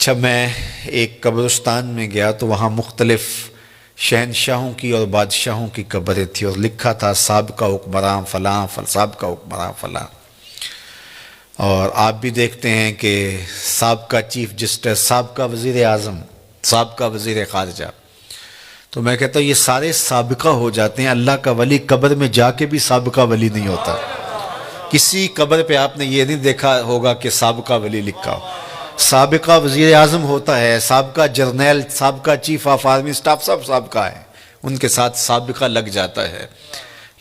اچھا، میں ایک قبرستان میں گیا تو وہاں مختلف شہنشاہوں کی اور بادشاہوں کی قبریں تھی اور لکھا تھا سابقہ حکمراں فلاں سابقہ حکمراں فلاں. اور آپ بھی دیکھتے ہیں کہ سابقہ چیف جسٹس، سابقہ وزیر اعظم، سابقہ وزیر خارجہ. تو میں کہتا ہوں یہ سارے سابقہ ہو جاتے ہیں. اللہ کا ولی قبر میں جا کے بھی سابقہ ولی نہیں ہوتا. کسی قبر پہ آپ نے یہ نہیں دیکھا ہوگا کہ سابقہ ولی لکھا ہو. سابقہ وزیر اعظم ہوتا ہے، سابقہ جرنیل، سابقہ چیف آف آرمی سٹاف، سب سابقہ ہے، ان کے ساتھ سابقہ لگ جاتا ہے.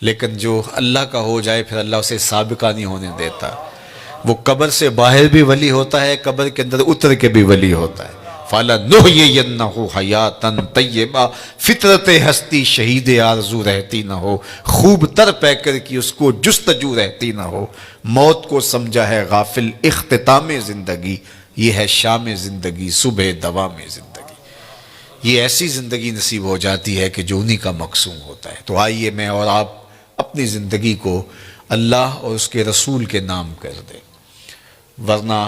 لیکن جو اللہ کا ہو جائے پھر اللہ اسے سابقہ نہیں ہونے دیتا. وہ قبر سے باہر بھی ولی ہوتا ہے، قبر کے اندر اتر کے بھی ولی ہوتا ہے. فَلَنُحْيِيَنَّهُ حَيَاتًا طَيِّبَةً، فطرت ہستی شہید آرزو رہتی نہ ہو، خوب تر پیکر کی اس کو جستجو رہتی نہ ہو. موت کو سمجھا ہے غافل اختتام زندگی، یہ ہے شام زندگی صبح دوام زندگی. یہ ایسی زندگی نصیب ہو جاتی ہے کہ جو انہی کا مقسوم ہوتا ہے. تو آئیے میں اور آپ اپنی زندگی کو اللہ اور اس کے رسول کے نام کر دیں، ورنہ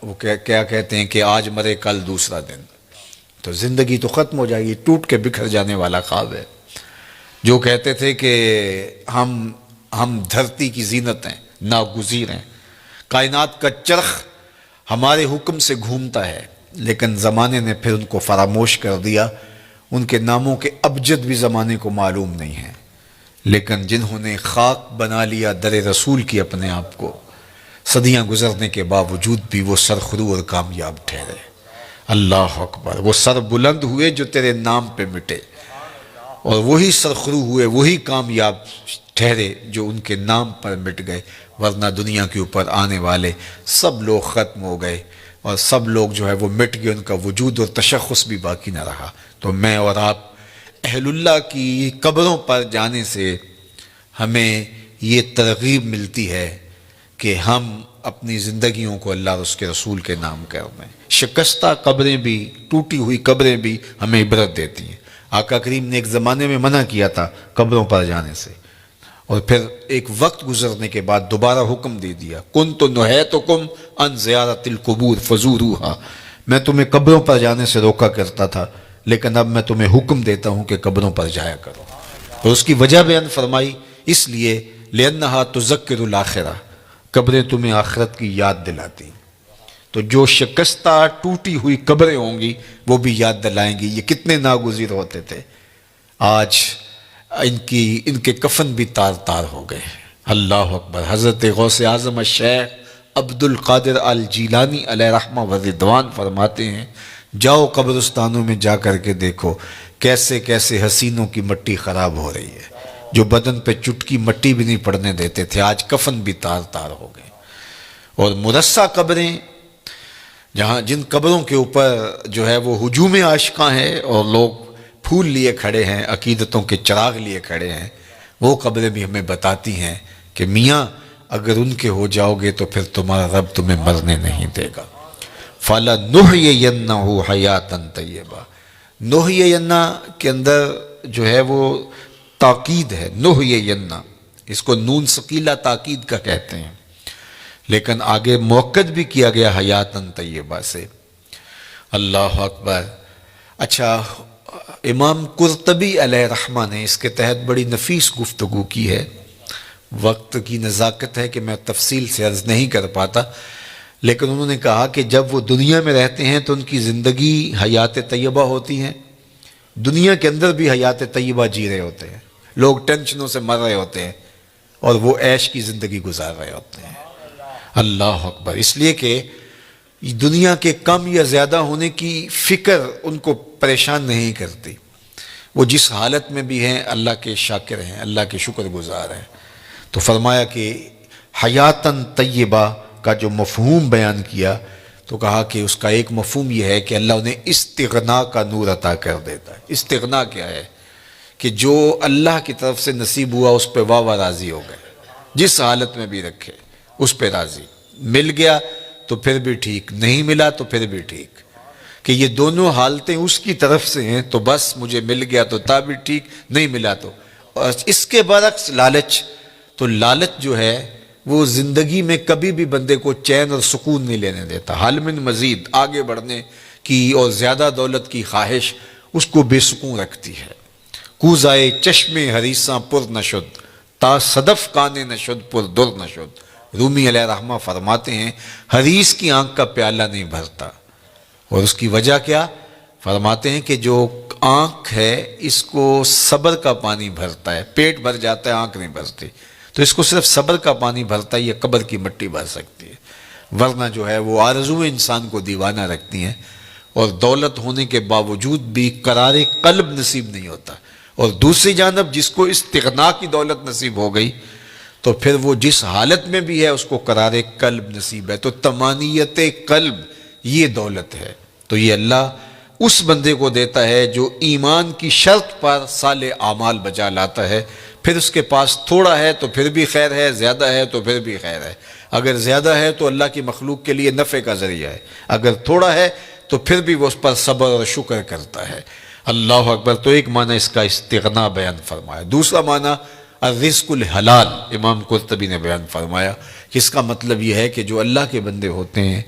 وہ کیا کہتے ہیں کہ آج مرے کل دوسرا دن. تو زندگی تو ختم ہو جائے گی، ٹوٹ کے بکھر جانے والا خواب ہے. جو کہتے تھے کہ ہم دھرتی کی زینت ہیں، ناگزیر ہیں، کائنات کا چرخ ہمارے حکم سے گھومتا ہے، لیکن زمانے نے پھر ان کو فراموش کر دیا. ان کے ناموں کے ابجد بھی زمانے کو معلوم نہیں ہیں. لیکن جنہوں نے خاک بنا لیا در رسول کی اپنے آپ کو، صدیاں گزرنے کے باوجود بھی وہ سرخرو اور کامیاب ٹھہرے. اللہ اکبر. وہ سر بلند ہوئے جو تیرے نام پہ مٹے، اور وہی سرخرو ہوئے، وہی کامیاب ٹھہرے جو ان کے نام پر مٹ گئے. ورنہ دنیا کے اوپر آنے والے سب لوگ ختم ہو گئے، اور سب لوگ جو ہے وہ مٹ گئے، ان کا وجود اور تشخص بھی باقی نہ رہا. تو میں اور آپ اہل اللہ کی قبروں پر جانے سے ہمیں یہ ترغیب ملتی ہے کہ ہم اپنی زندگیوں کو اللہ اور اس کے رسول کے نام کر دیں. شکستہ قبریں بھی، ٹوٹی ہوئی قبریں بھی ہمیں عبرت دیتی ہیں. آقا کریم نے ایک زمانے میں منع کیا تھا قبروں پر جانے سے، اور پھر ایک وقت گزرنے کے بعد دوبارہ حکم دے دیا، کنت نہیتکم عن زیارت القبور فزوروها. میں تمہیں قبروں پر جانے سے روکا کرتا تھا، لیکن اب میں تمہیں حکم دیتا ہوں کہ قبروں پر جایا کرو. اور اس کی وجہ بیان فرمائی، اس لیے لأنها تذکر الآخرہ، قبریں تمہیں آخرت کی یاد دلاتی. تو جو شکستہ ٹوٹی ہوئی قبریں ہوں گی وہ بھی یاد دلائیں گی یہ کتنے ناگزیر ہوتے تھے. آج ان کے کفن بھی تار تار ہو گئے. اللہ اکبر. حضرت غوث اعظم الشیخ عبد القادر الجیلانی علیہ رحمہ و رضوان فرماتے ہیں، جاؤ قبرستانوں میں جا کر کے دیکھو کیسے کیسے حسینوں کی مٹی خراب ہو رہی ہے. جو بدن پہ چٹکی مٹی بھی نہیں پڑنے دیتے تھے، آج کفن بھی تار تار ہو گئے. اور مرصع قبریں، جن قبروں کے اوپر جو ہے وہ ہجوم عاشقاں ہیں اور لوگ پھول لیے کھڑے ہیں، عقیدتوں کے چراغ لیے کھڑے ہیں، وہ قبریں بھی ہمیں بتاتی ہیں کہ میاں اگر ان کے ہو جاؤ گے تو پھر تمہارا رب تمہیں مرنے نہیں دے گا. فَلَنُحْيِيَنَّهُ حَيَاتًا طَيِّبَةً. نُحْيِيَنَّ کے اندر جو ہے وہ تاکید ہے، نُحْيِيَنَّ، اس کو نون ثقیلہ تاکید کا کہتے ہیں، لیکن آگے موقد بھی کیا گیا حیاتاً طیبہ سے. اللہ اکبر. اچھا، امام قرطبی علیہ رحمہ نے اس کے تحت بڑی نفیس گفتگو کی ہے. وقت کی نزاکت ہے کہ میں تفصیل سے عرض نہیں کر پاتا، لیکن انہوں نے کہا کہ جب وہ دنیا میں رہتے ہیں تو ان کی زندگی حیات طیبہ ہوتی ہیں، دنیا کے اندر بھی حیات طیبہ جی رہے ہوتے ہیں، لوگ ٹینشنوں سے مر رہے ہوتے ہیں اور وہ عیش کی زندگی گزار رہے ہوتے ہیں. اللہ اکبر. اس لیے کہ دنیا کے کم یا زیادہ ہونے کی فکر ان کو پریشان نہیں کرتی. وہ جس حالت میں بھی ہیں اللہ کے شاکر ہیں، اللہ کے شکر گزار ہیں. تو فرمایا کہ حیاتاً طیبہ کا جو مفہوم بیان کیا تو کہا کہ اس کا ایک مفہوم یہ ہے کہ اللہ انہیں استغنا کا نور عطا کر دیتا ہے. استغنا کیا ہے؟ کہ جو اللہ کی طرف سے نصیب ہوا اس پہ واہ راضی ہو گئے، جس حالت میں بھی رکھے اس پہ راضی. مل گیا تو پھر بھی ٹھیک، نہیں ملا تو پھر بھی ٹھیک، کہ یہ دونوں حالتیں اس کی طرف سے ہیں تو بس مجھے مل گیا تو تا بھی ٹھیک، نہیں ملا تو. اور اس کے برعکس لالچ، تو لالچ جو ہے وہ زندگی میں کبھی بھی بندے کو چین اور سکون نہیں لینے دیتا. حال من مزید، آگے بڑھنے کی اور زیادہ دولت کی خواہش اس کو بے سکون رکھتی ہے۔ کوزائے چشم حریصاں پر نشد، تا صدف کانے نشد پر در نشد۔ رومی علیہ رحمہ فرماتے ہیں حریص کی آنکھ کا پیالہ نہیں بھرتا، اور اس کی وجہ کیا؟ فرماتے ہیں کہ جو آنکھ ہے اس کو صبر کا پانی بھرتا ہے، پیٹ بھر جاتا ہے آنکھ نہیں بھرتی، تو اس کو صرف صبر کا پانی بھرتا ہے، یہ قبر کی مٹی بھر سکتی ہے، ورنہ جو ہے وہ آرزویں انسان کو دیوانہ رکھتی ہیں، اور دولت ہونے کے باوجود بھی قرار قلب نصیب نہیں ہوتا۔ اور دوسری جانب جس کو استغنا کی دولت نصیب ہو گئی تو پھر وہ جس حالت میں بھی ہے اس کو قرار قلب نصیب ہے۔ تو طمانیت قلب یہ دولت ہے، تو یہ اللہ اس بندے کو دیتا ہے جو ایمان کی شرط پر صالح اعمال بجا لاتا ہے۔ پھر اس کے پاس تھوڑا ہے تو پھر بھی خیر ہے، زیادہ ہے تو پھر بھی خیر ہے۔ اگر زیادہ ہے تو اللہ کی مخلوق کے لیے نفع کا ذریعہ ہے، اگر تھوڑا ہے تو پھر بھی وہ اس پر صبر اور شکر کرتا ہے۔ اللہ اکبر۔ تو ایک معنی اس کا استغنا بیان فرمایا، دوسرا معنی الرزق الحلال امام قرطبی نے بیان فرمایا کہ اس کا مطلب یہ ہے کہ جو اللہ کے بندے ہوتے ہیں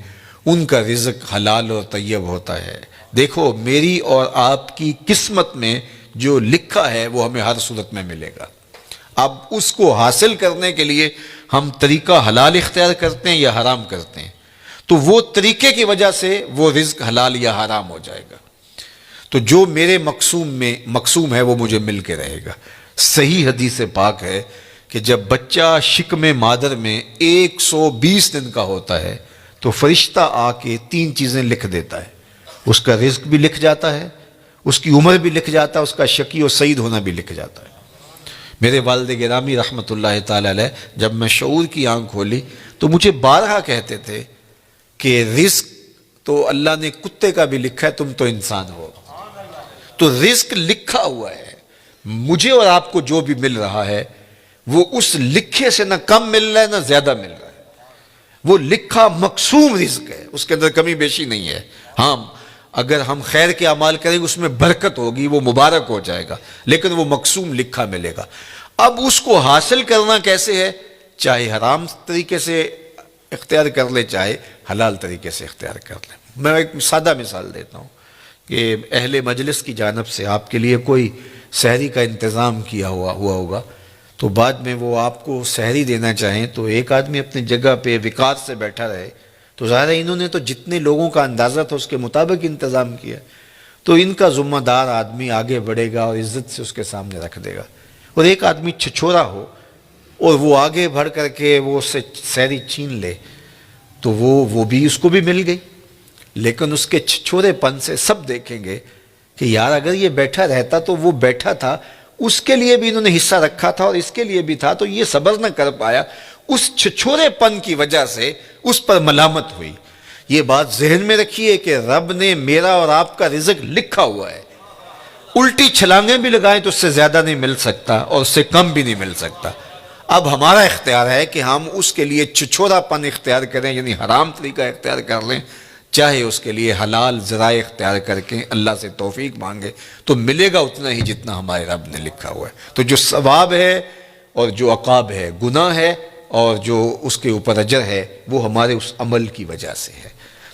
ان کا رزق حلال اور طیب ہوتا ہے۔ دیکھو میری اور آپ کی قسمت میں جو لکھا ہے وہ ہمیں ہر صورت میں ملے گا، اب اس کو حاصل کرنے کے لیے ہم طریقہ حلال اختیار کرتے ہیں یا حرام کرتے ہیں، تو وہ طریقے کی وجہ سے وہ رزق حلال یا حرام ہو جائے گا۔ تو جو میرے مقسوم ہے وہ مجھے مل کے رہے گا۔ صحیح حدیث پاک ہے کہ جب بچہ شکم مادر میں 120 دن کا ہوتا ہے تو فرشتہ آ کے 3 چیزیں لکھ دیتا ہے، اس کا رزق بھی لکھ جاتا ہے، اس کی عمر بھی لکھ جاتا ہے، اس کا شقی اور سعید ہونا بھی لکھ جاتا ہے۔ میرے والد گرامی رحمۃ اللہ تعالی علیہ جب میں شعور کی آنکھ کھولی تو مجھے بارہا کہتے تھے کہ رزق تو اللہ نے کتے کا بھی لکھا ہے، تم تو انسان ہو، تو رزق لکھا ہوا ہے۔ مجھے اور آپ کو جو بھی مل رہا ہے وہ اس لکھے سے نہ کم مل رہا ہے نہ زیادہ مل رہا ہے، وہ لکھا مقسوم رزق ہے، اس کے اندر کمی بیشی نہیں ہے۔ ہاں اگر ہم خیر کے اعمال کریں گے اس میں برکت ہوگی، وہ مبارک ہو جائے گا، لیکن وہ مقسوم لکھا ملے گا۔ اب اس کو حاصل کرنا کیسے ہے؟ چاہے حرام طریقے سے اختیار کر لے چاہے حلال طریقے سے اختیار کر لے۔ میں ایک سادہ مثال دیتا ہوں کہ اہل مجلس کی جانب سے آپ کے لیے کوئی سحری کا انتظام کیا ہوا ہوگا، تو بعد میں وہ آپ کو سحری دینا چاہیں تو ایک آدمی اپنی جگہ پہ وقار سے بیٹھا رہے، تو ظاہر ہے انہوں نے تو جتنے لوگوں کا اندازہ تھا اس کے مطابق انتظام کیا، تو ان کا ذمہ دار آدمی آگے بڑھے گا اور عزت سے اس کے سامنے رکھ دے گا، اور ایک آدمی چھچورا ہو اور وہ آگے بڑھ کر کے وہ اس سے سحری چھین لے تو وہ بھی اس کو بھی مل گئی، لیکن اس کے چھچورے پن سے سب دیکھیں گے کہ یار اگر یہ بیٹھا رہتا تو وہ بیٹھا تھا، اس کے لیے بھی انہوں نے حصہ رکھا تھا اور اس کے لیے بھی تھا، تو یہ صبر نہ کر پایا، اس چھچورے پن کی وجہ سے اس پر ملامت ہوئی۔ یہ بات ذہن میں رکھیے کہ رب نے میرا اور آپ کا رزق لکھا ہوا ہے، الٹی چھلانگیں بھی لگائیں تو اس سے زیادہ نہیں مل سکتا اور اس سے کم بھی نہیں مل سکتا۔ اب ہمارا اختیار ہے کہ ہم اس کے لیے چھچورا پن اختیار کریں، یعنی حرام طریقہ اختیار کر لیں، چاہے اس کے لیے حلال ذرائع اختیار کر کے اللہ سے توفیق مانگے تو ملے گا اتنا ہی جتنا ہمارے رب نے لکھا ہوا ہے۔ تو جو ثواب ہے اور جو عقاب ہے، گناہ ہے اور جو اس کے اوپر اجر ہے، وہ ہمارے اس عمل کی وجہ سے ہے۔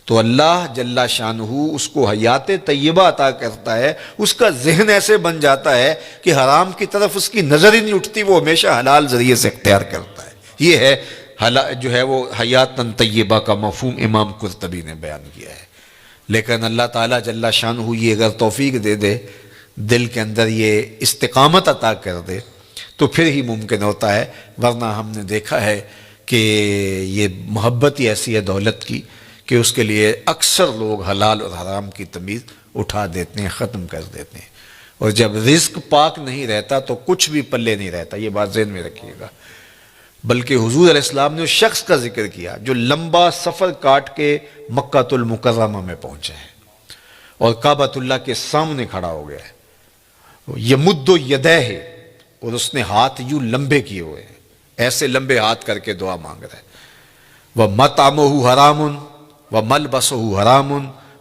تو اللہ جل شانہ اس کو حیات طیبہ عطا کرتا ہے، اس کا ذہن ایسے بن جاتا ہے کہ حرام کی طرف اس کی نظر ہی نہیں اٹھتی، وہ ہمیشہ حلال ذریعے سے اختیار کرتا ہے۔ یہ ہے جو ہے وہ حیات طیبہ کا مفہوم امام قرطبی نے بیان کیا ہے۔ لیکن اللہ تعالیٰ جل شانہ یہ اگر توفیق دے دے، دل کے اندر یہ استقامت عطا کر دے تو پھر ہی ممکن ہوتا ہے، ورنہ ہم نے دیکھا ہے کہ یہ محبت ہی ایسی ہے دولت کی کہ اس کے لیے اکثر لوگ حلال اور حرام کی تمیز اٹھا دیتے ہیں، ختم کر دیتے ہیں، اور جب رزق پاک نہیں رہتا تو کچھ بھی پلے نہیں رہتا، یہ بات ذہن میں رکھیے گا۔ بلکہ حضور علیہ السلام نے اس شخص کا ذکر کیا جو لمبا سفر کاٹ کے مکہ المکرمہ میں پہنچا ہے اور کعبۃ اللہ کے سامنے کھڑا ہو گیا ہے، یمد یدیہ، اور اس نے ہاتھ یوں لمبے کیے ہوئے ہیں، ایسے لمبے ہاتھ کر کے دعا مانگ رہا ہے۔ وَمَطْعَمُهُ حَرَامٌ وَمَلْبَسُهُ حَرَامٌ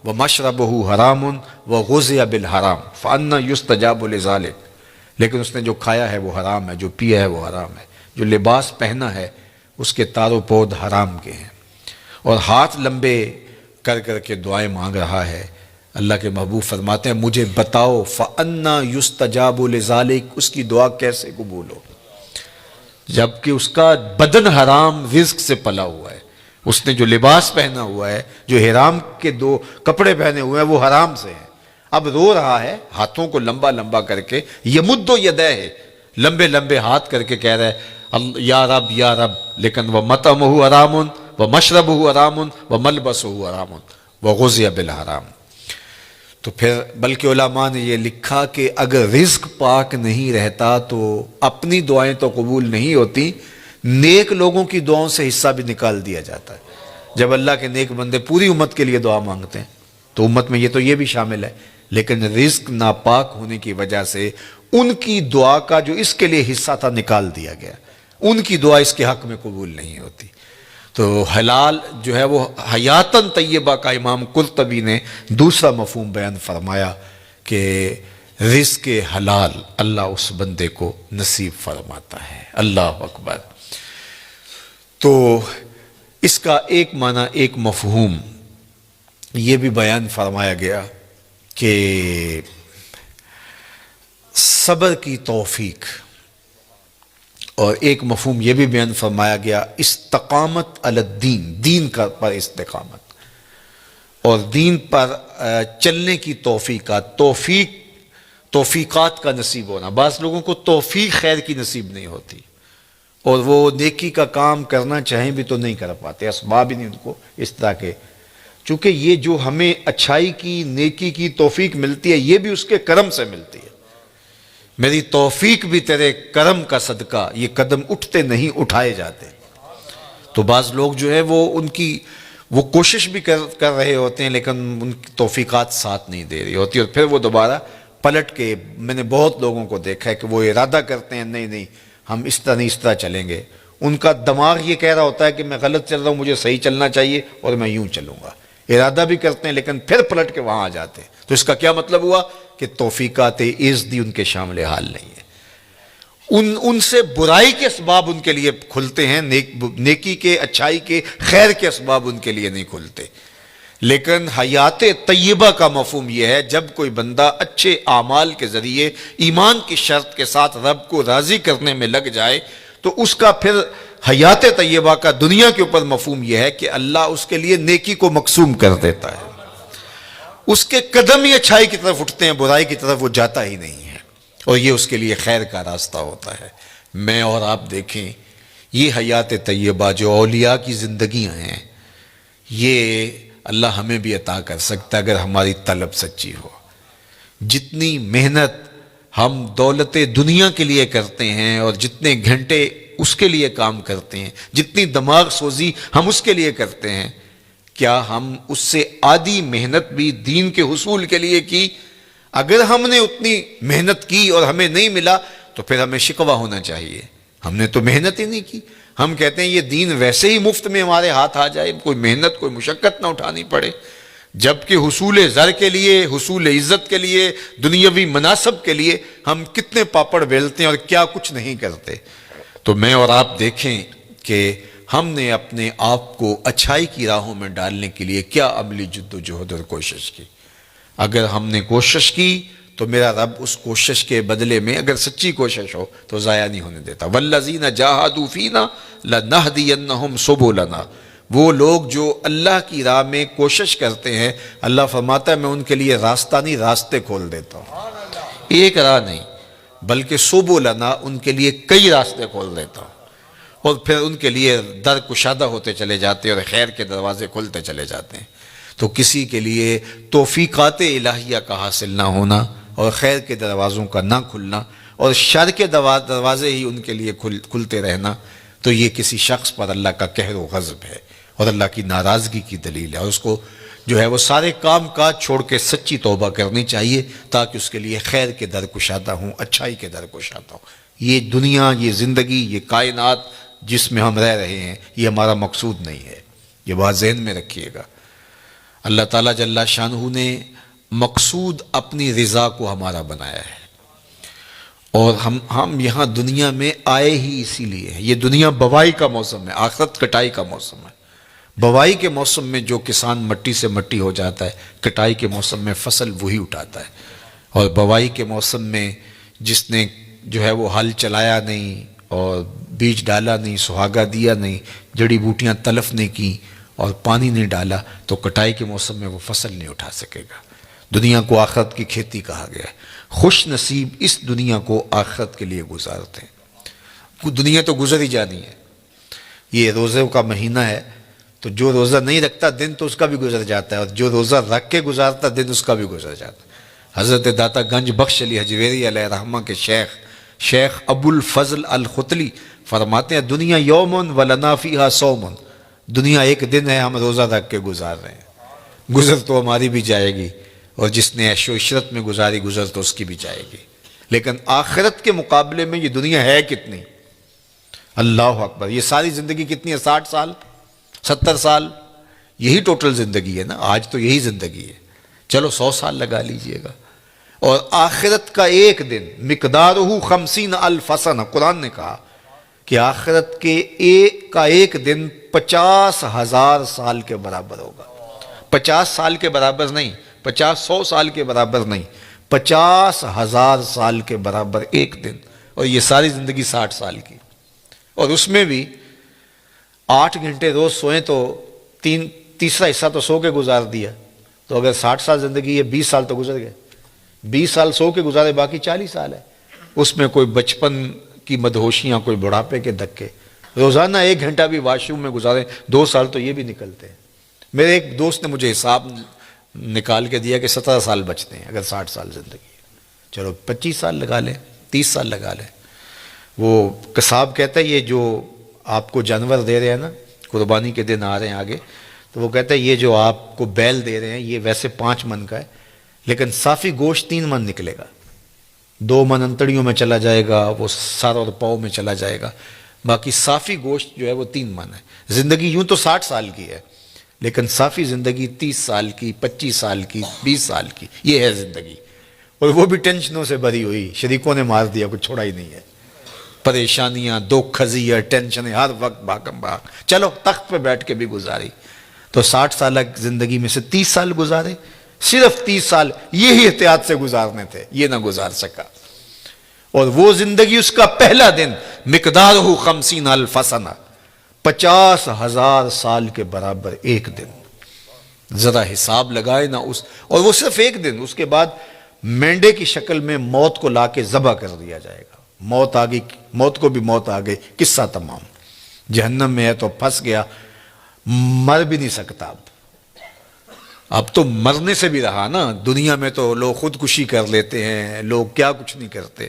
وَمَشْرَبُهُ حَرَامٌ وَغُذِيَ بِالْحَرَامِ فَأَنَّى يُسْتَجَابُ لِذَلِكَ، لیکن اس نے جو کھایا ہے وہ حرام ہے، جو پیا ہے وہ حرام ہے، جو لباس پہنا ہے اس کے تار و پود حرام کے ہیں، اور ہاتھ لمبے کر کر کے دعائیں مانگ رہا ہے۔ اللہ کے محبوب فرماتے ہیں مجھے بتاؤ فَأَنَّا يُسْتَجَابُ لِذَالِكَ، اس کی دعا کیسے قبول ہو جبکہ اس کا بدن حرام رزق سے پلا ہوا ہے، اس نے جو لباس پہنا ہوا ہے، جو حرام کے 2 کپڑے پہنے ہوئے ہیں وہ حرام سے ہیں، اب رو رہا ہے ہاتھوں کو لمبا لمبا کر کے، یمد یدہ ہے، لمبے لمبے ہاتھ کر کے کہہ رہا ہے یا رب یا رب، لیکن وہ مطعمہ حرام و مشربہ حرام و ملبسہ حرام و غذی بالحرام۔ تو پھر بلکہ علماء نے یہ لکھا کہ اگر رزق پاک نہیں رہتا تو اپنی دعائیں تو قبول نہیں ہوتی، نیک لوگوں کی دعاؤں سے حصہ بھی نکال دیا جاتا ہے۔ جب اللہ کے نیک بندے پوری امت کے لیے دعا مانگتے ہیں تو امت میں یہ بھی شامل ہے، لیکن رزق ناپاک ہونے کی وجہ سے ان کی دعا کا جو اس کے لیے حصہ تھا نکال دیا گیا، ان کی دعا اس کے حق میں قبول نہیں ہوتی۔ تو حلال جو ہے وہ حیاتاً طیبہ کا امام قرطبی نے دوسرا مفہوم بیان فرمایا کہ رزق حلال اللہ اس بندے کو نصیب فرماتا ہے۔ اللہ اکبر۔ تو اس کا ایک معنی، ایک مفہوم یہ بھی بیان فرمایا گیا کہ صبر کی توفیق، اور ایک مفہوم یہ بھی بیان فرمایا گیا استقامت علی الدین، دین کا پر استقامت، اور دین پر چلنے کی توفیقات کا نصیب ہونا۔ بعض لوگوں کو توفیق خیر کی نصیب نہیں ہوتی اور وہ نیکی کا کام کرنا چاہیں بھی تو نہیں کر پاتے، اسباب ہی نہیں ان کو اس طرح کے، چونکہ یہ جو ہمیں اچھائی کی نیکی کی توفیق ملتی ہے یہ بھی اس کے کرم سے ملتی ہے۔ میری توفیق بھی تیرے کرم کا صدقہ، یہ قدم اٹھتے نہیں اٹھائے جاتے۔ تو بعض لوگ جو ہے وہ کوشش بھی کر رہے ہوتے ہیں لیکن ان کی توفیقات ساتھ نہیں دے رہی ہوتی، اور پھر وہ دوبارہ پلٹ کے، میں نے بہت لوگوں کو دیکھا ہے کہ وہ ارادہ کرتے ہیں نہیں ہم اس طرح نہیں اس طرح چلیں گے، ان کا دماغ یہ کہہ رہا ہوتا ہے کہ میں غلط چل رہا ہوں، مجھے صحیح چلنا چاہیے اور میں یوں چلوں گا، ارادہ بھی کرتے ہیں لیکن پھر پلٹ کے وہاں آ جاتے ہیں۔ تو اس کا کیا مطلب ہوا کہ توفیقات عزدی ان کے شامل حال نہیں ہے، ان سے برائی کے اسباب ان کے لیے کھلتے ہیں، نیکی کے، اچھائی کے، خیر کے اسباب ان کے لیے نہیں کھلتے۔ لیکن حیات طیبہ کا مفہوم یہ ہے جب کوئی بندہ اچھے اعمال کے ذریعے ایمان کی شرط کے ساتھ رب کو راضی کرنے میں لگ جائے تو اس کا پھر حیات طیبہ کا دنیا کے اوپر مفہوم یہ ہے کہ اللہ اس کے لیے نیکی کو مقسوم کر دیتا ہے، اس کے قدم ہی اچھائی کی طرف اٹھتے ہیں، برائی کی طرف وہ جاتا ہی نہیں ہے، اور یہ اس کے لیے خیر کا راستہ ہوتا ہے۔ میں اور آپ دیکھیں یہ حیات طیبہ جو اولیاء کی زندگیاں ہیں، یہ اللہ ہمیں بھی عطا کر سکتا ہے اگر ہماری طلب سچی ہو۔ جتنی محنت ہم دولت دنیا کے لیے کرتے ہیں اور جتنے گھنٹے اس کے لیے کام کرتے ہیں، جتنی دماغ سوزی ہم اس کے لیے کرتے ہیں، کیا ہم اس سے آدھی محنت بھی دین کے حصول کے لیے کی؟ اگر ہم نے اتنی محنت کی اور ہمیں نہیں ملا تو پھر ہمیں شکوہ ہونا چاہیے، ہم نے تو محنت ہی نہیں کی۔ ہم کہتے ہیں یہ دین ویسے ہی مفت میں ہمارے ہاتھ آ جائے، کوئی محنت کوئی مشقت نہ اٹھانی پڑے، جبکہ حصول زر کے لیے، حصول عزت کے لیے، دنیاوی مناصب کے لیے ہم کتنے پاپڑ بیلتے ہیں اور کیا کچھ نہیں کرتے۔ تو میں اور آپ دیکھیں کہ ہم نے اپنے آپ کو اچھائی کی راہوں میں ڈالنے کے لیے کیا عملی جد و جہد اور کوشش کی۔ اگر ہم نے کوشش کی تو میرا رب اس کوشش کے بدلے میں، اگر سچی کوشش ہو تو ضائع نہیں ہونے دیتا۔ وَالَّذِينَ جَاهَدُوا فِينَا لَنَهْدِيَنَّهُمْ سُبُلَنَا، وہ لوگ جو اللہ کی راہ میں کوشش کرتے ہیں، اللہ فرماتا ہے میں ان کے لیے راستہ نہیں، راستے کھول دیتا ہوں، ایک راہ نہیں بلکہ سبلنا، ان کے لیے کئی راستے کھول دیتا ہوں، اور پھر ان کے لیے در کشادہ ہوتے چلے جاتے ہیں اور خیر کے دروازے کھلتے چلے جاتے ہیں۔ تو کسی کے لیے توفیقات الہیہ کا حاصل نہ ہونا اور خیر کے دروازوں کا نہ کھلنا اور شر کے دروازے ہی ان کے لیے کھلتے رہنا، تو یہ کسی شخص پر اللہ کا قہر و غضب ہے اور اللہ کی ناراضگی کی دلیل ہے، اور اس کو جو ہے وہ سارے کام کاج چھوڑ کے سچی توبہ کرنی چاہیے تاکہ اس کے لیے خیر کے در کشادہ ہوں، اچھائی کے در کشادہ ہوں۔ یہ دنیا، یہ زندگی، یہ کائنات جس میں ہم رہ رہے ہیں، یہ ہمارا مقصود نہیں ہے، یہ بات ذہن میں رکھیے گا۔ اللہ تعالیٰ جل شانہ نے مقصود اپنی رضا کو ہمارا بنایا ہے، اور ہم یہاں دنیا میں آئے ہی اسی لیے ہیں۔ یہ دنیا بوائی کا موسم ہے، آخرت کٹائی کا موسم ہے۔ بوائی کے موسم میں جو کسان مٹی سے مٹی ہو جاتا ہے، کٹائی کے موسم میں فصل وہی اٹھاتا ہے. اور بوائی کے موسم میں جس نے جو ہے وہ ہل چلایا نہیں اور بیج ڈالا نہیں، سہاگا دیا نہیں، جڑی بوٹیاں تلف نہیں کی اور پانی نہیں ڈالا، تو کٹائی کے موسم میں وہ فصل نہیں اٹھا سکے گا. دنیا کو آخرت کی کھیتی کہا گیا ہے. خوش نصیب اس دنیا کو آخرت کے لیے گزارتے ہیں. دنیا تو گزر ہی جانی ہے. یہ روزے کا مہینہ ہے، تو جو روزہ نہیں رکھتا دن تو اس کا بھی گزر جاتا ہے، اور جو روزہ رکھ کے گزارتا دن اس کا بھی گزر جاتا ہے. حضرت داتا گنج بخش علی حجویری علیہ رحمہ کے شیخ ابو الفضل الختلی فرماتے ہیں دنیا یومن ولنا فیہا صومن. دنیا ایک دن ہے، ہم روزہ رکھ کے گزار رہے ہیں. گزر تو ہماری بھی جائے گی، اور جس نے عیش و عشرت میں گزاری گزر تو اس کی بھی جائے گی. لیکن آخرت کے مقابلے میں یہ دنیا ہے کتنی؟ اللہ اکبر. یہ ساری زندگی کتنی ہے؟ 60 سال 70 سال، یہی ٹوٹل زندگی ہے نا. آج تو یہی زندگی ہے. چلو 100 سال لگا لیجئے گا. اور آخرت کا ایک دن مقدارہ 50,000 سنہ، قرآن نے کہا کہ آخرت کے ایک دن 50,000 سال کے برابر ہوگا. 50 سال کے برابر نہیں، 100 سال کے برابر نہیں، 50,000 سال کے برابر ایک دن. اور یہ ساری زندگی 60 سال کی. اور اس میں بھی 8 گھنٹے روز سوئیں تو تیسرا حصہ تو سو کے گزار دیا. تو اگر 60 سال زندگی ہے، 20 سال تو گزر گئے. 20 سال سو کے گزارے، باقی 40 سال ہے. اس میں کوئی بچپن کی مدہوشیاں، کوئی بڑھاپے کے دھکے. روزانہ 1 گھنٹہ بھی واش روم میں گزارے، 2 سال تو یہ بھی نکلتے ہیں. میرے ایک دوست نے مجھے حساب نکال کے دیا کہ 17 سال بچتے ہیں اگر 60 سال زندگی ہے. چلو 25 سال لگا لیں، 30 سال لگا لیں. وہ قصاب کہتا ہے یہ جو آپ کو جانور دے رہے ہیں نا، قربانی کے دن آ رہے ہیں آگے، تو وہ کہتا ہے یہ جو آپ کو بیل دے رہے ہیں یہ ویسے 5 من کا ہے، لیکن صافی گوشت 3 من نکلے گا. 2 من انتڑیوں میں چلا جائے گا، وہ سر اور پاؤں میں چلا جائے گا، باقی صافی گوشت جو ہے وہ 3 من ہے. زندگی یوں تو 60 سال کی ہے، لیکن صافی زندگی 30 سال کی، 25 سال کی، 20 سال کی، یہ ہے زندگی. اور وہ بھی ٹینشنوں سے بھری ہوئی، شریکوں نے مار دیا، کچھ چھوڑا ہی نہیں ہے. پریشانیاں، دکھ خزیاں، ٹینشنیں، ہر وقت بھاگم بھاگ. چلو تخت پہ بیٹھ کے بھی گزاری. تو 60 سال زندگی میں سے 30 سال گزارے. صرف 30 سال یہی احتیاط سے گزارنے تھے، یہ نہ گزار سکا. اور وہ زندگی، اس کا پہلا دن مقدارہ 50,000 سنہ، 50,000 سال کے برابر ایک دن. ذرا حساب لگائے نا اس. اور وہ صرف ایک دن، اس کے بعد مینڈے کی شکل میں موت کو لا کے ذبح کر دیا جائے گا. موت آ گئی، موت کو بھی موت آ گئی، قصہ تمام. جہنم میں ہے تو پھنس گیا، مر بھی نہیں سکتا. اب تو مرنے سے بھی رہا نا. دنیا میں تو لوگ خودکشی کر لیتے ہیں، لوگ کیا کچھ نہیں کرتے.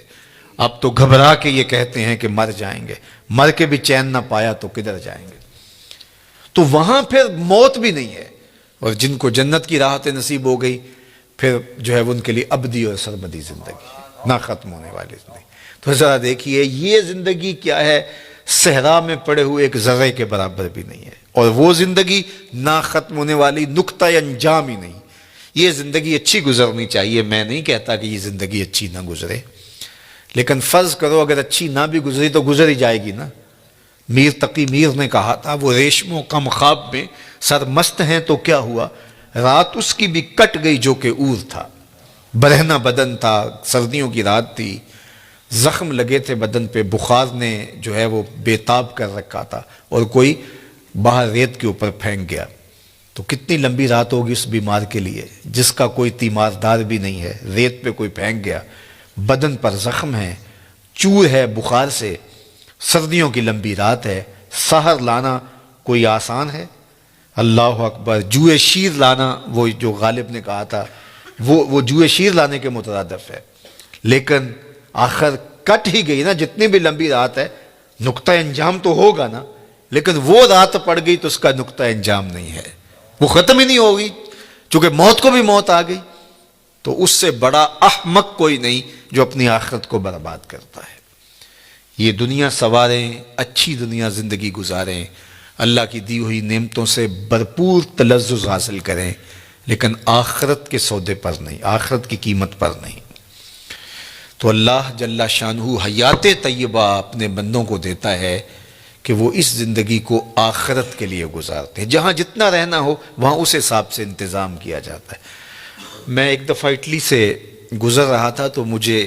اب تو گھبرا کے یہ کہتے ہیں کہ مر جائیں گے. مر کے بھی چین نہ پایا تو کدھر جائیں گے. تو وہاں پھر موت بھی نہیں ہے. اور جن کو جنت کی راحت نصیب ہو گئی، پھر جو ہے وہ ان کے لیے ابدی اور سرمدی زندگی، نہ ختم ہونے والی زندگی. تو ذرا دیکھیے یہ زندگی کیا ہے، صحرا میں پڑے ہوئے ایک ذرے کے برابر بھی نہیں ہے. اور وہ زندگی نہ ختم ہونے والی، نقطہ انجام ہی نہیں. یہ زندگی اچھی گزرنی چاہیے. میں نہیں کہتا کہ یہ زندگی اچھی نہ گزرے، لیکن فرض کرو اگر اچھی نہ بھی گزری تو گزر ہی جائے گی نا. میر تقی میر نے کہا تھا وہ ریشموں کم خواب میں سرمست ہیں تو کیا ہوا، رات اس کی بھی کٹ گئی جو کہ اور تھا. برہنہ بدن تھا، سردیوں کی رات تھی، زخم لگے تھے بدن پہ، بخار نے جو ہے وہ بے تاب کر رکھا تھا، اور کوئی باہر ریت کے اوپر پھینک گیا. تو کتنی لمبی رات ہوگی اس بیمار کے لیے جس کا کوئی تیماردار بھی نہیں ہے. ریت پہ کوئی پھینک گیا، بدن پر زخم ہے، چور ہے بخار سے، سردیوں کی لمبی رات ہے. سحر لانا کوئی آسان ہے؟ اللہ اکبر. جوئے شیر لانا، وہ جو غالب نے کہا تھا، وہ جوئے شیر لانے کے مترادف ہے. لیکن آخر کٹ ہی گئی نا. جتنی بھی لمبی رات ہے، نقطہ انجام تو ہوگا نا. لیکن وہ رات پڑ گئی تو اس کا نقطہ انجام نہیں ہے، وہ ختم ہی نہیں ہوگی. چونکہ موت کو بھی موت آ گئی. تو اس سے بڑا احمق کوئی نہیں جو اپنی آخرت کو برباد کرتا ہے. یہ دنیا سواریں، اچھی دنیا زندگی گزاریں، اللہ کی دی ہوئی نعمتوں سے بھرپور تلذذ حاصل کریں، لیکن آخرت کے سودے پر نہیں، آخرت کی قیمت پر نہیں. تو اللہ جل شانہ حیات طیبہ اپنے بندوں کو دیتا ہے کہ وہ اس زندگی کو آخرت کے لیے گزارتے ہیں. جہاں جتنا رہنا ہو وہاں اس حساب سے انتظام کیا جاتا ہے. میں ایک دفعہ اٹلی سے گزر رہا تھا تو مجھے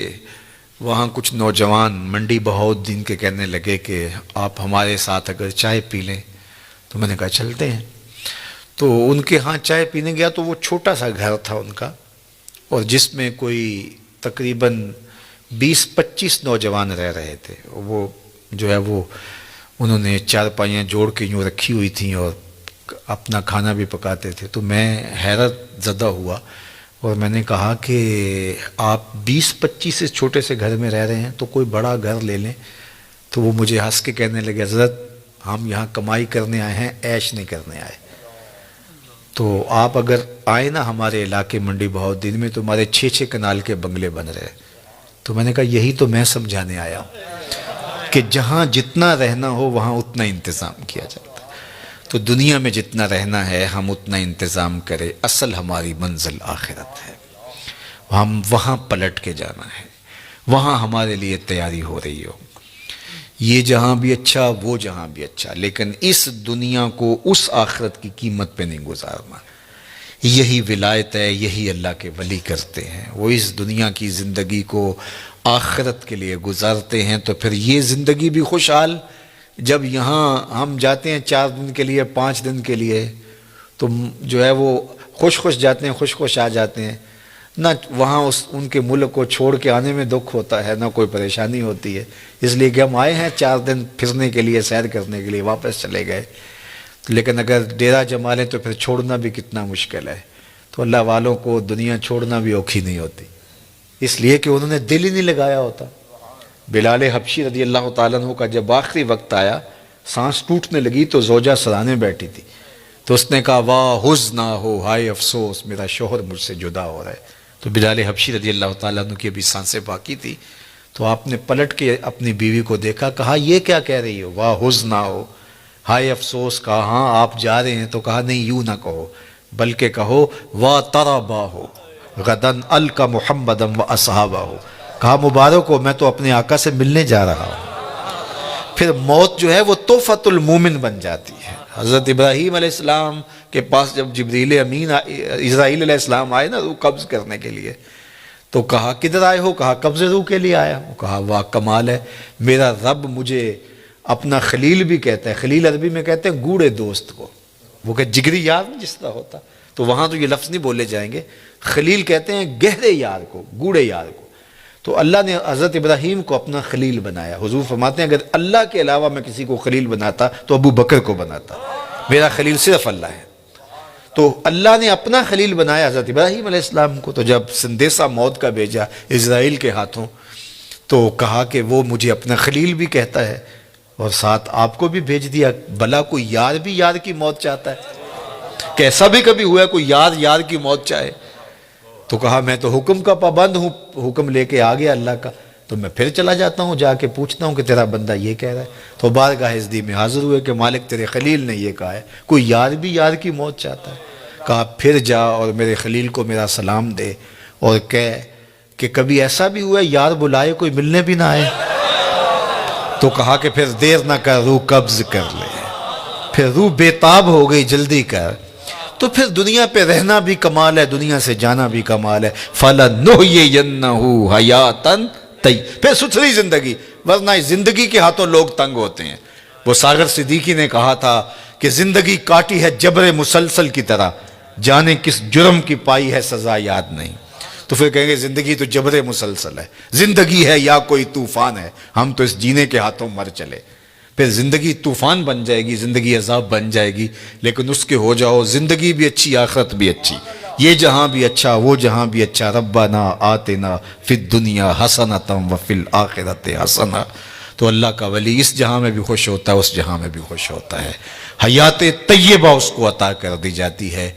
وہاں کچھ نوجوان منڈی بہاؤالدین کے کہنے لگے کہ آپ ہمارے ساتھ اگر چائے پی لیں. تو میں نے کہا چلتے ہیں. تو ان کے ہاں چائے پینے گیا تو وہ چھوٹا سا گھر تھا ان کا، اور جس میں کوئی تقریباً 20-25 نوجوان رہ رہے تھے. وہ جو ہے وہ انہوں نے چارپائیاں جوڑ کے یوں رکھی ہوئی تھیں اور اپنا کھانا بھی پکاتے تھے. تو میں حیرت زدہ ہوا اور میں نے کہا کہ آپ 20-25 سے چھوٹے سے گھر میں رہ رہے ہیں تو کوئی بڑا گھر لے لیں. تو وہ مجھے ہنس کے کہنے لگے حضرت ہم یہاں کمائی کرنے آئے ہیں، عیش نہیں کرنے آئے. تو آپ اگر آئے نا ہمارے علاقے منڈی بہاؤالدین میں تو ہمارے 6 کنال کے بنگلے بن رہے. تو میں نے کہا یہی تو میں سمجھانے آیا ہوں کہ جہاں جتنا رہنا ہو وہاں اتنا انتظام کیا جاتا ہے. تو دنیا میں جتنا رہنا ہے ہم اتنا انتظام کریں. اصل ہماری منزل آخرت ہے، ہم وہاں پلٹ کے جانا ہے، وہاں ہمارے لیے تیاری ہو رہی ہو. یہ جہاں بھی اچھا وہ جہاں بھی اچھا، لیکن اس دنیا کو اس آخرت کی قیمت پہ نہیں گزارنا. یہی ولایت ہے، یہی اللہ کے ولی کرتے ہیں. وہ اس دنیا کی زندگی کو آخرت کے لیے گزارتے ہیں. تو پھر یہ زندگی بھی خوشحال. جب یہاں ہم جاتے ہیں 4 دن کے لیے 5 دن کے لیے تو جو ہے وہ خوش جاتے ہیں، خوش آ جاتے ہیں. نہ وہاں ان کے ملک کو چھوڑ کے آنے میں دکھ ہوتا ہے، نہ کوئی پریشانی ہوتی ہے. اس لیے کہ ہم آئے ہیں 4 دن پھرنے کے لیے، سیر کرنے کے لیے، واپس چلے گئے. لیکن اگر ڈیرا جما لیں تو پھر چھوڑنا بھی کتنا مشکل ہے. تو اللہ والوں کو دنیا چھوڑنا بھی اوکھی نہیں ہوتی، اس لیے کہ انہوں نے دل ہی نہیں لگایا ہوتا. بلال حبشی رضی اللہ تعالیٰ عنہ کا جب آخری وقت آیا، سانس ٹوٹنے لگی تو زوجہ سرانے بیٹھی تھی. تو اس نے کہا واہ حزن ہو، ہائے افسوس میرا شوہر مجھ سے جدا ہو رہا ہے. تو بلال حبشی رضی اللہ تعالیٰ عنہ کی ابھی سانسیں باقی تھی. تو آپ نے پلٹ کے اپنی بیوی کو دیکھا، کہا یہ کیا کہہ رہی ہو، واہ حزن ہو ہائے افسوس. کہا ہاں آپ جا رہے ہیں. تو کہا نہیں یوں نہ کہو، بلکہ کہو واہ تربا ہو غدن القا محمدم و اصحابہ ہو. کہا مبارک ہو میں تو اپنے آقا سے ملنے جا رہا ہوں. پھر موت جو ہے وہ تحفۃ المومن بن جاتی ہے. حضرت ابراہیم علیہ السلام کے پاس جب جبریل امین اسرائیل علیہ السلام آئے نا روح قبض کرنے کے لیے، تو کہا کدھر آئے ہو؟ کہا قبض روح کے لیے آیا ہوں. کہا واہ کمال ہے، میرا رب مجھے اپنا خلیل بھی کہتا ہے. خلیل عربی میں کہتے ہیں گوڑے دوست کو، وہ کہ جگری یار جس طرح ہوتا. تو وہاں تو یہ لفظ نہیں بولے جائیں گے. خلیل کہتے ہیں گہرے یار کو، گوڑے یار کو. تو اللہ نے حضرت ابراہیم کو اپنا خلیل بنایا. حضور فرماتے ہیں اگر اللہ کے علاوہ میں کسی کو خلیل بناتا تو ابو بکر کو بناتا. میرا خلیل صرف اللہ ہے. تو اللہ نے اپنا خلیل بنایا حضرت ابراہیم علیہ السلام کو. تو جب سندیسہ موت کا بھیجا اسرائیل کے ہاتھوں تو کہا کہ وہ مجھے اپنا خلیل بھی کہتا ہے اور ساتھ آپ کو بھی بھیج دیا. بھلا کوئی یار بھی یار کی موت چاہتا ہے؟ کیسا بھی کبھی ہوا ہے کوئی یار یار کی موت چاہے؟ تو کہا میں تو حکم کا پابند ہوں، حکم لے کے آ گیا اللہ کا. تو میں پھر چلا جاتا ہوں، جا کے پوچھتا ہوں کہ تیرا بندہ یہ کہہ رہا ہے. تو بارگاہ عزتی میں حاضر ہوئے کہ مالک تیرے خلیل نے یہ کہا ہے، کوئی یار بھی یار کی موت چاہتا ہے. کہا پھر جا اور میرے خلیل کو میرا سلام دے اور کہہ کہ کبھی ایسا بھی ہوا ہے یار بلائے کوئی ملنے بھی نہ آئے. تو کہا کہ پھر دیر نہ کر، روح قبض کر لے. پھر روح بےتاب ہو گئی، جلدی کر. تو پھر دنیا پہ رہنا بھی کمال ہے، دنیا سے جانا بھی کمال ہے. فَلَنُحْيِيَنَّهُ حَيَاتًا طَيِّبَةً، پھر ستھری زندگی. ورنہ اس زندگی کے ہاتھوں لوگ تنگ ہوتے ہیں. وہ ساغر صدیقی نے کہا تھا کہ زندگی کاٹی ہے جبر مسلسل کی طرح، جانے کس جرم کی پائی ہے سزا یاد نہیں. تو پھر کہیں گے زندگی تو جبر مسلسل ہے، زندگی ہے یا کوئی طوفان ہے، ہم تو اس جینے کے ہاتھوں مر چلے. پھر زندگی طوفان بن جائے گی، زندگی عذاب بن جائے گی، لیکن اس کے ہو جاؤ زندگی بھی اچھی، آخرت بھی اچھی، یہ جہاں بھی اچھا وہ جہاں بھی اچھا. ربنا آتنا فی الدنیا حسنۃ وفی الآخرۃ حسنۃ. تو اللہ کا ولی اس جہاں میں بھی خوش ہوتا ہے، اس جہاں میں بھی خوش ہوتا ہے. حیات طیبہ اس کو عطا کر دی جاتی ہے.